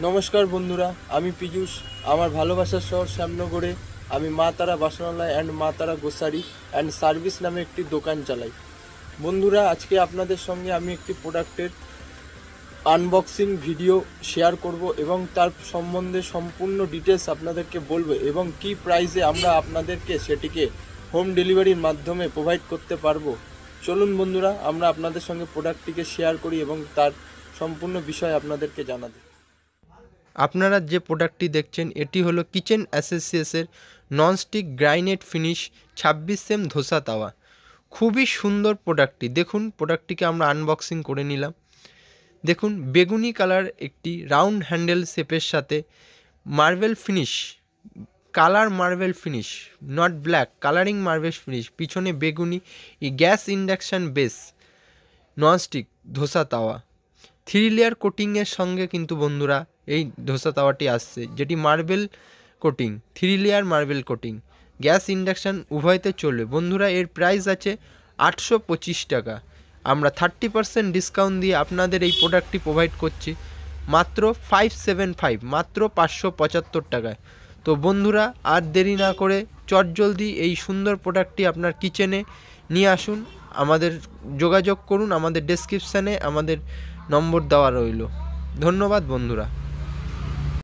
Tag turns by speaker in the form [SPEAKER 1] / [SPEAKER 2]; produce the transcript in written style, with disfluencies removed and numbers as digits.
[SPEAKER 1] নমস্কার বন্ধুরা, আমি পীযূষ। আমার ভালোবাসার শহর শ্যামনগরে আমি মা তারা বাসনালয় অ্যান্ড মা তারা গ্রোসারি অ্যান্ড সার্ভিস নামে একটি দোকান চালাই। বন্ধুরা, আজকে আপনাদের সঙ্গে আমি একটি প্রোডাক্টের আনবক্সিং ভিডিও শেয়ার করব এবং তার সম্বন্ধে সম্পূর্ণ ডিটেলস আপনাদেরকে বলবো এবং কি প্রাইসে আমরা আপনাদেরকে সেটিকে হোম ডেলিভারির মাধ্যমে প্রোভাইড করতে পারবো। চলুন বন্ধুরা, আমরা আপনাদের সঙ্গে প্রোডাক্টটিকে শেয়ার করি এবং তার সম্পূর্ণ বিষয় আপনাদেরকে জানাবো।
[SPEAKER 2] আপনারা যে প্রোডাক্টটি দেখছেন এটি হলো কিচেন অ্যাসোসিয়েটসের ননস্টিক গ্রাইনেট ফিনিশ 26 ধোসা তাওয়া। খুবই সুন্দর প্রোডাক্টটি। দেখুন, প্রোডাক্টটিকে আমরা আনবক্সিং করে নিলাম। দেখুন, বেগুনি কালার একটি রাউন্ড হ্যান্ডেল শেপের সাথে marble finish, colour marble finish, not black, colouring marble finish, পিছনে বেগুনি, gas induction base, nonstick dosa তাওয়া। 3 লেয়ার কোটিংয়ের সঙ্গে কিন্তু বন্ধুরা এই ধোসা তাওয়াটি আসছে, যেটি marble coating, 3 layer marble coating, gas induction উভয়তে চলবে। বন্ধুরা, এর প্রাইস আছে 825 টাকা। আমরা 30% ডিসকাউন্ট দিয়ে আপনাদের এই প্রোডাক্টটি প্রোভাইড করছি মাত্র 575, মাত্র 575 টাকায়। তো বন্ধুরা, আর দেরি না করে চটজলদি এই সুন্দর প্রোডাক্টটি আপনার কিচেনে নিয়ে আসুন। আমাদের যোগাযোগ করুন, আমাদের ডেসক্রিপশানে আমাদের নম্বর দেওয়া রইল। ধন্যবাদ বন্ধুরা।